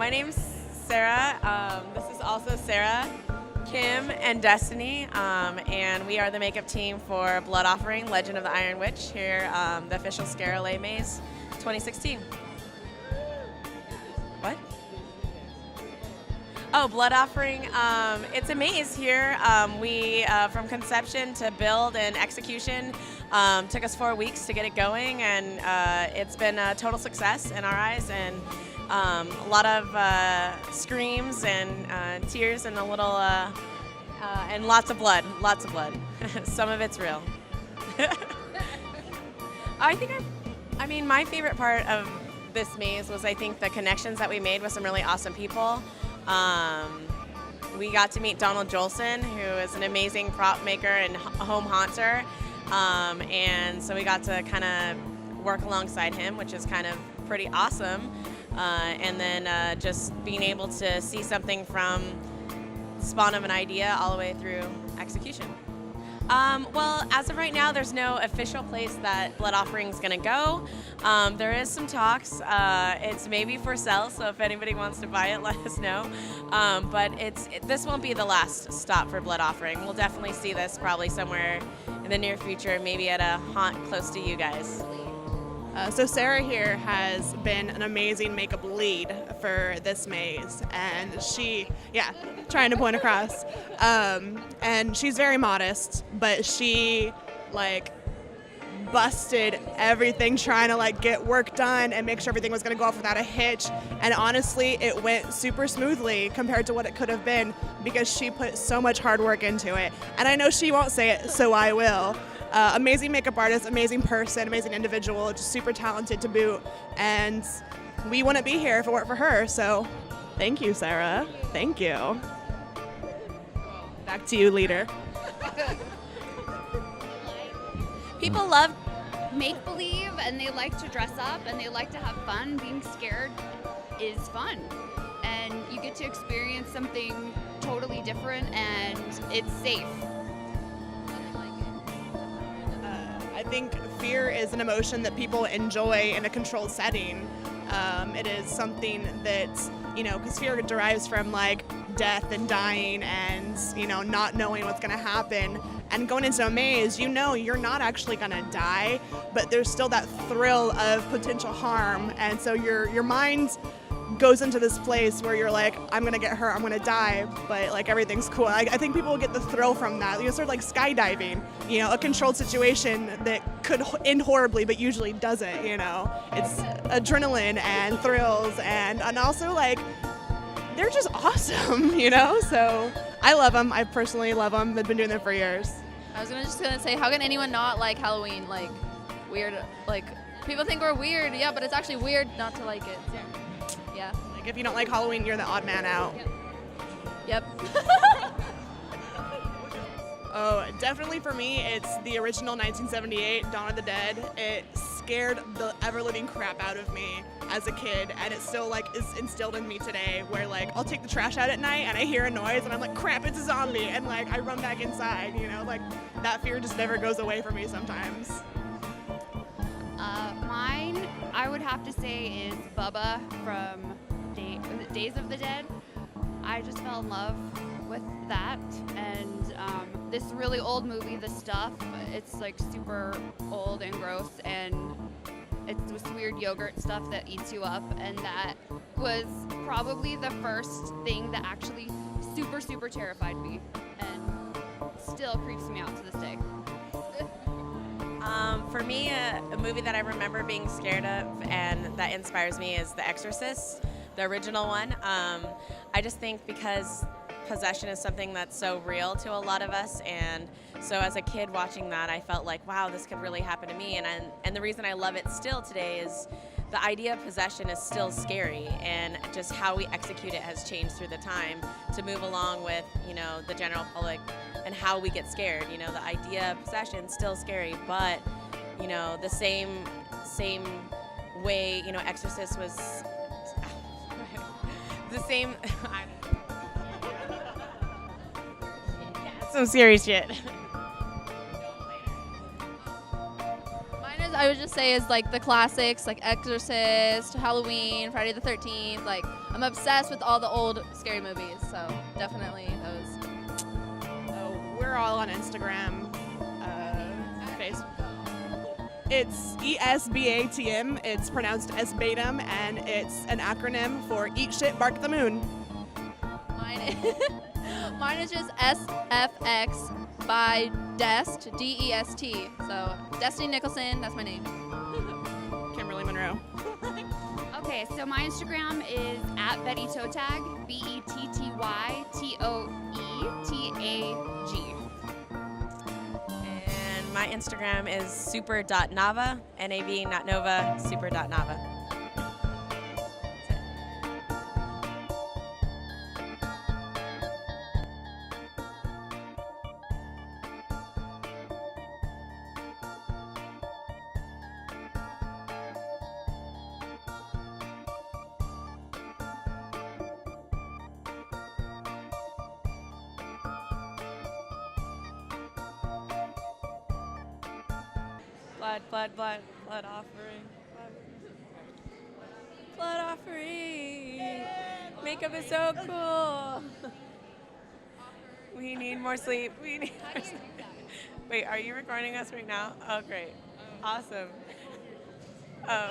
My name's Sarah. This is also Sarah, Kim, and Destiny, and we are the makeup team for Blood Offering, Legend of the Iron Witch, here, the official ScareLa Maze 2016. What? Oh, Blood Offering. It's a maze here. We, from conception to build and execution, took us 4 weeks to get it going, and it's been a total success in our eyes, and a lot of screams and tears and a little, and lots of blood, lots of blood. Some of it's real. I mean, my favorite part of this maze was, I think, the connections that we made with some really awesome people. We got to meet Donald Jolson, who is an amazing prop maker and home haunter, and so we got to kind of work alongside him, which is kind of pretty awesome. And then just being able to see something from spawn of an idea all the way through execution. Well, as of right now, there's no official place that Blood Offering is going to go. There is some talks. It's maybe for sale, so if anybody wants to buy it, let us know. But this won't be the last stop for Blood Offering. We'll definitely see this probably somewhere in the near future, maybe at a haunt close to you guys. So Sarah here has been an amazing makeup lead for this maze, and trying to point across, and she's very modest, but she busted everything trying to get work done and make sure everything was going to go off without a hitch, and honestly it went super smoothly compared to what it could have been because she put so much hard work into it, and I know she won't say it, so I will. Amazing makeup artist, amazing person, amazing individual, just super talented to boot, and we wouldn't be here if it weren't for her, so thank you, Sarah. Thank you. Back to you, leader. People love make-believe, and they like to dress up, and they like to have fun. Being scared is fun, and you get to experience something totally different, and it's safe. I think fear is an emotion that people enjoy in a controlled setting. It is something that, because fear derives from death and dying and, not knowing what's going to happen. And going into a maze, you're not actually going to die, but there's still that thrill of potential harm. And so your mind goes into this place where you're like, I'm going to get hurt, I'm going to die, but everything's cool. I think people will get the thrill from that. Sort of like skydiving, a controlled situation that could end horribly, but usually doesn't, It's adrenaline and thrills and also they're just awesome, So I love them. I personally love them. They've been doing them for years. I was just gonna say, how can anyone not like Halloween? Weird, people think we're weird, yeah, but it's actually weird not to like it. Yeah. If you don't like Halloween, you're the odd man out. Yep. Oh, definitely for me, it's the original 1978 Dawn of the Dead. It scared the ever-living crap out of me as a kid, and it still is instilled in me today, where I'll take the trash out at night and I hear a noise and I'm like, crap, it's a zombie, and I run back inside, that fear just never goes away from me sometimes. Mine, I would have to say, is Bubba from Days of the Dead. I just fell in love with that, and this really old movie, The Stuff, it's super old and gross, and it's this weird yogurt stuff that eats you up, and that was probably the first thing that actually super, super terrified me, and still creeps me out to this day. For me, a movie that I remember being scared of and that inspires me is The Exorcist, the original one. I just think because possession is something that's so real to a lot of us, and so as a kid watching that, I felt like, wow, this could really happen to me, and the reason I love it still today is the idea of possession is still scary, and just how we execute it has changed through the time to move along with, the general public and how we get scared. The idea of possession is still scary, but, the same way, Exorcist was the same. Some serious shit. Mine is, I would just say, is the classics, Exorcist, Halloween, Friday the 13th, I'm obsessed with all the old scary movies, so definitely those. We're all on Instagram, Facebook. It's ESBATM. It's pronounced SBATM, and it's an acronym for Eat Shit, Bark the Moon. Mine is just SFX by Dest, D-E-S-T. So Destiny Nicholson, that's my name. Kimberly Monroe. Okay, so my Instagram is at Betty Toetag, BETTYTOETAG. And my Instagram is super.nava, N-A-V, not Nova, super.nava. Blood offering. Blood offering. Makeup is so cool. We need more sleep. We need more sleep. Wait, are you recording us right now? Oh, great. Awesome. Oh.